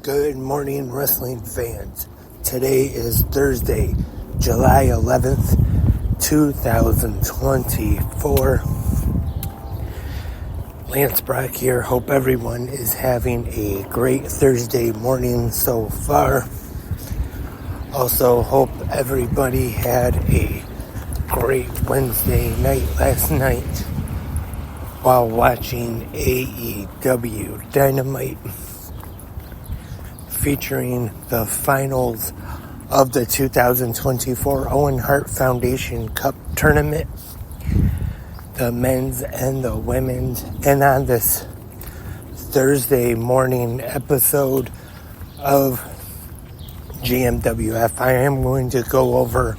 Good morning, wrestling fans. Today is Thursday, July 11th, 2024. Lance Brock here. Hope everyone is having a great Thursday morning so far. Also, hope everybody had a great Wednesday night last night while watching AEW Dynamite, featuring the finals of the 2024 Owen Hart Foundation Cup Tournament, the men's and the women's. And on this Thursday morning episode of GMWF, I am going to go over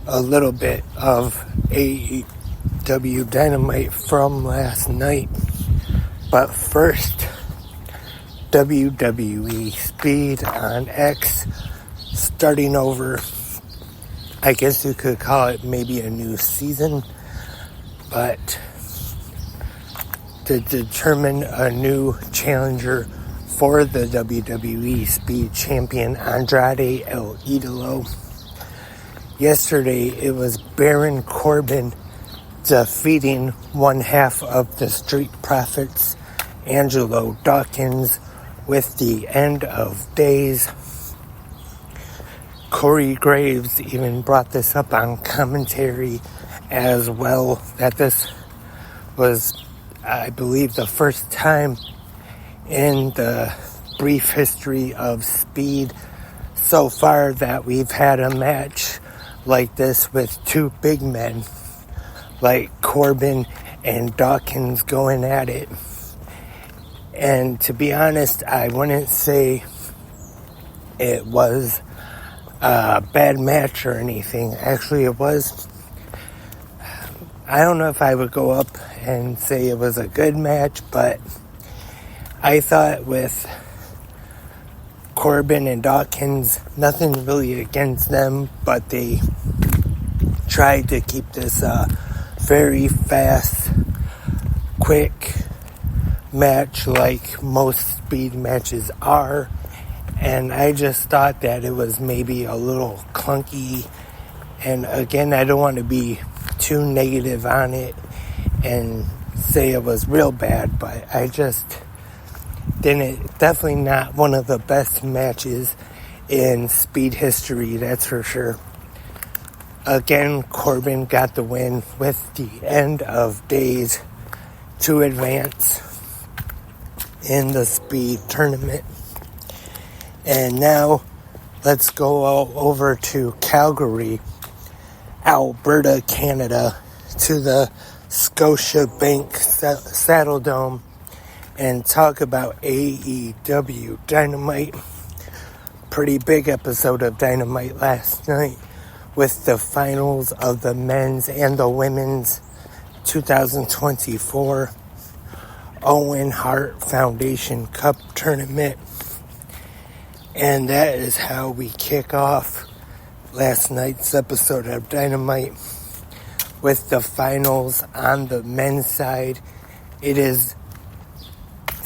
a little bit of AEW Dynamite from last night. But first, WWE Speed on X starting over. I guess you could call it maybe a new season, but to determine a new challenger for the WWE Speed Champion Andrade El Idolo. Yesterday it was Baron Corbin defeating one half of the Street Profits, Angelo Dawkins, with the end of days. Corey Graves even brought this up on commentary as well, that this was, I believe, the first time in the brief history of Speed so far that we've had a match like this with two big men like Corbin and Dawkins going at it. And to be honest, I wouldn't say it was a bad match or anything. Actually, it was. I don't know if I would go up and say it was a good match, but I thought with Corbin and Dawkins, nothing really against them, but they tried to keep this very fast, quick match like most Speed matches are, and I just thought that it was maybe a little clunky. And again, I don't want to be too negative on it and say it was real bad, but I just didn't. Definitely not one of the best matches in Speed history, that's for sure. Again, Corbin got the win with the end of days to advance in the Speed tournament. And now let's go over to Calgary, Alberta, Canada, to the Scotiabank Saddledome and talk about AEW Dynamite. Pretty big episode of Dynamite last night with the finals of the men's and the women's 2024 Owen Hart Foundation Cup Tournament. And that is how we kick off last night's episode of Dynamite with the finals. On the men's side, it is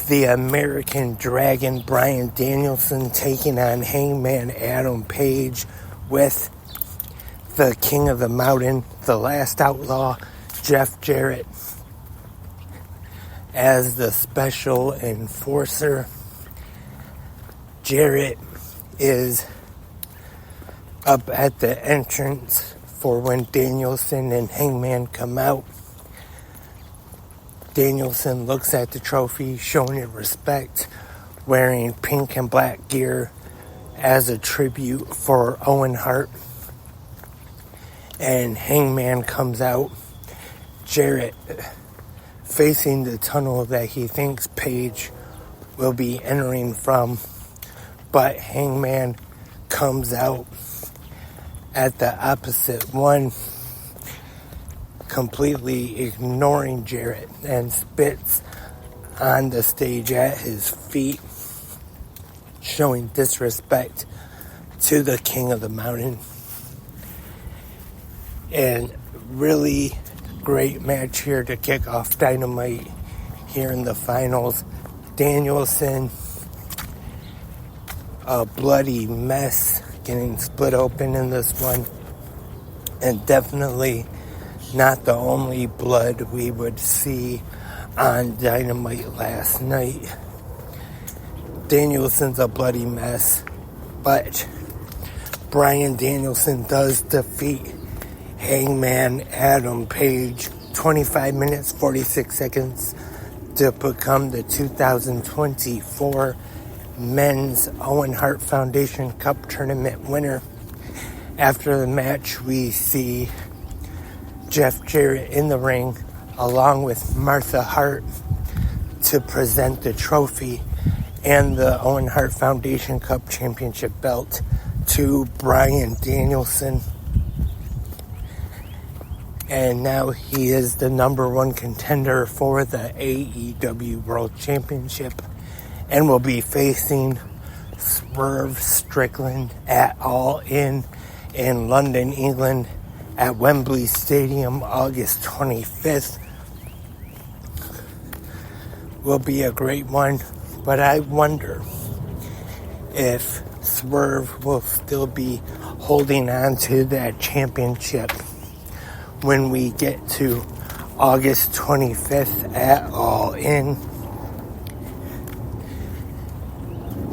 the American Dragon Bryan Danielson taking on Hangman Adam Page, with the King of the Mountain, the Last Outlaw, Jeff Jarrett, as the special enforcer. Jarrett is up at the entrance for when Danielson and Hangman come out. Danielson looks at the trophy, showing it respect, wearing pink and black gear as a tribute for Owen Hart. And Hangman comes out. Jarrett facing the tunnel that he thinks Page will be entering from, but Hangman comes out at the opposite one, completely ignoring Jarrett, and spits on the stage at his feet, showing disrespect to the King of the Mountain. And really great match here to kick off Dynamite here in the finals. Danielson a bloody mess getting split open in this one. And definitely not the only blood we would see on Dynamite last night. Danielson's a bloody mess, but Bryan Danielson does defeat Hangman Adam Page 25 minutes 46 seconds to become the 2024 Men's Owen Hart Foundation Cup Tournament winner. After the match, we see Jeff Jarrett in the ring along with Martha Hart to present the trophy and the Owen Hart Foundation Cup Championship belt to Bryan Danielson. And now he is the number one contender for the AEW World Championship and will be facing Swerve Strickland at All In London, England at Wembley Stadium August 25th. Will be a great one, but I wonder if Swerve will still be holding on to that championship when we get to August 25th at All In.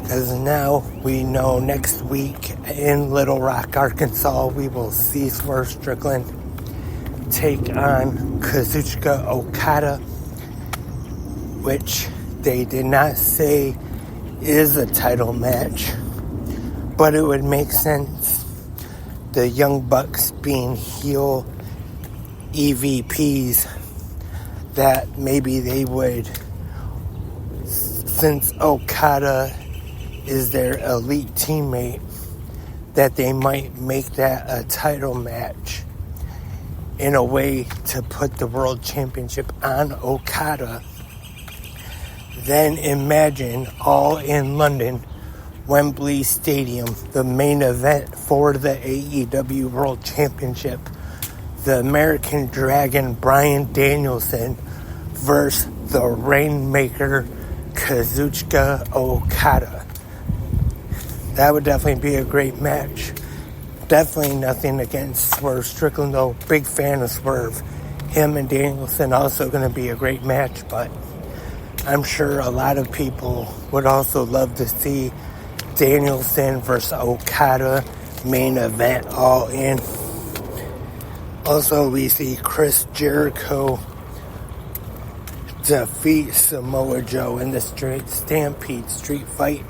Because now we know next week in Little Rock, Arkansas, we will see Swerve Strickland take on Kazuchika Okada, which they did not say is a title match, but it would make sense. The Young Bucks being heel EVPs, that maybe they would, since Okada is their elite teammate, that they might make that a title match in a way to put the World Championship on Okada. Then imagine All In London, Wembley Stadium, the main event for the AEW World Championship. The American Dragon Bryan Danielson versus the Rainmaker Kazuchika Okada. That would definitely be a great match. Definitely nothing against Swerve Strickland, though. Big fan of Swerve. Him and Danielson also going to be a great match, but I'm sure a lot of people would also love to see Danielson versus Okada main event All In. Also, we see Chris Jericho defeat Samoa Joe in the Stampede Street Fight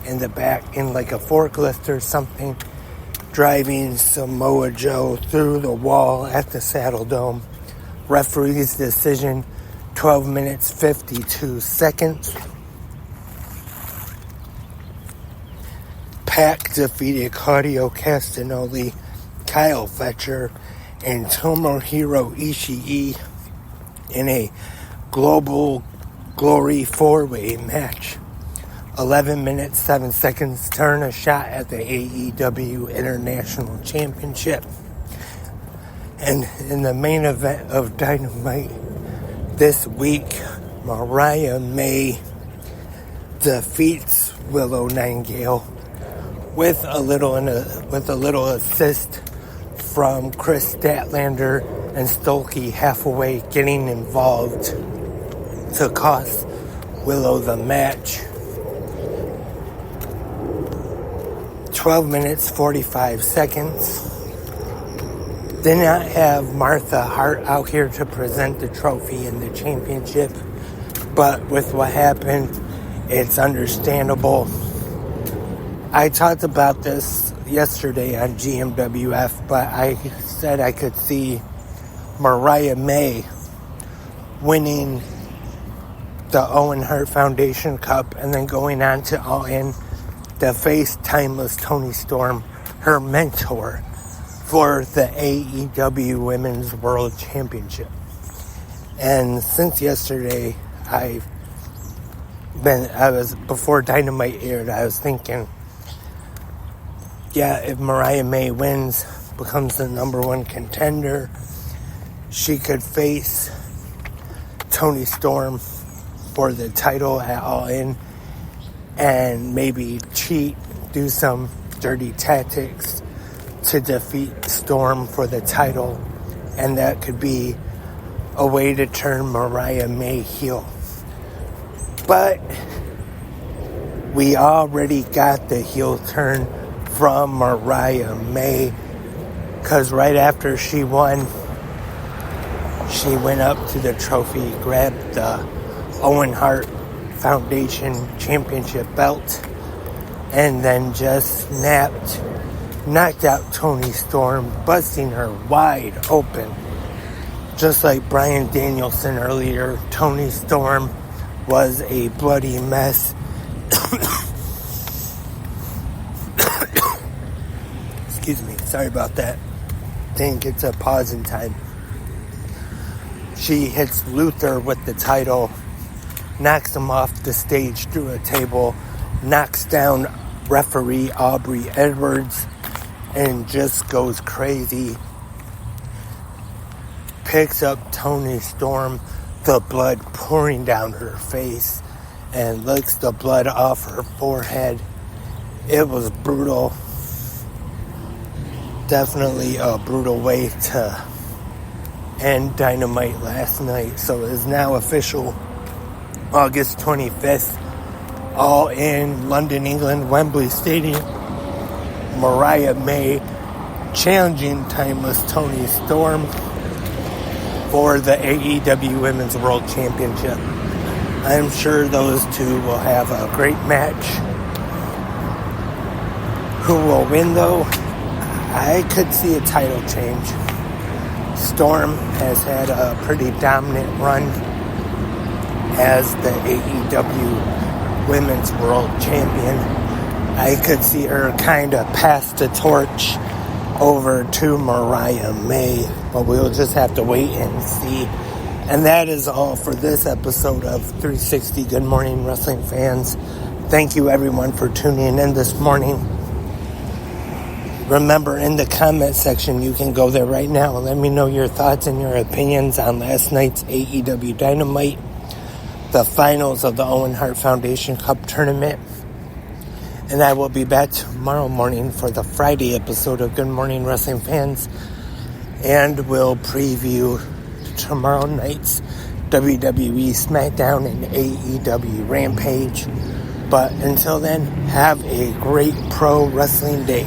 in the back in like a forklift or something, driving Samoa Joe through the wall at the Saddle Dome. Referee's decision, 12 minutes 52 seconds. Pac defeated Claudio Castagnoli, Kyle Fletcher, and Tomohiro Ishii in a Global Glory 4-way match. 11 minutes 7 seconds to earn a shot at the AEW International Championship. And in the main event of Dynamite this week, Mariah May defeats Willow Nightingale with a little assist from Chris Statlander and Stokely Hathaway getting involved to cost Willow the match. 12 minutes 45 seconds. Did not have Martha Hart out here to present the trophy and the championship, but with what happened, it's understandable. I talked about this yesterday on GMWF, but I said I could see Mariah May winning the Owen Hart Foundation Cup and then going on to All In to face Timeless Toni Storm, her mentor, for the AEW Women's World Championship. And since yesterday, before Dynamite aired, I was thinking, yeah, if Mariah May wins, becomes the number one contender, she could face Toni Storm for the title at All In and maybe cheat do some dirty tactics to defeat Storm for the title, and that could be a way to turn Mariah May heel. But we already got the heel turn from Mariah May, because right after she won, she went up to the trophy, grabbed the Owen Hart Foundation Championship belt, and then just knocked out Toni Storm, busting her wide open. Just like Bryan Danielson earlier, Toni Storm was a bloody mess. Excuse me, sorry about that. Didn't get to pause in time. She hits Luther with the title, knocks him off the stage through a table, knocks down referee Aubrey Edwards, and just goes crazy. Picks up Toni Storm, the blood pouring down her face, and licks the blood off her forehead. It was brutal. Definitely a brutal way to end Dynamite last night. So it is now official. August 25th, all in London, England, Wembley Stadium. Mariah May challenging Timeless Toni Storm for the AEW Women's World Championship. I'm sure those two will have a great match. Who will win, though? I could see a title change. Storm has had a pretty dominant run as the AEW Women's World Champion. I could see her kind of pass the torch over to Mariah May, but we'll just have to wait and see. And that is all for this episode of 360 Good Morning Wrestling Fans. Thank you everyone for tuning in this morning. Remember, in the comment section, you can go there right now and let me know your thoughts and your opinions on last night's AEW Dynamite, the finals of the Owen Hart Foundation Cup tournament. And I will be back tomorrow morning for the Friday episode of Good Morning Wrestling Fans. And we'll preview tomorrow night's WWE SmackDown and AEW Rampage. But until then, have a great pro wrestling day.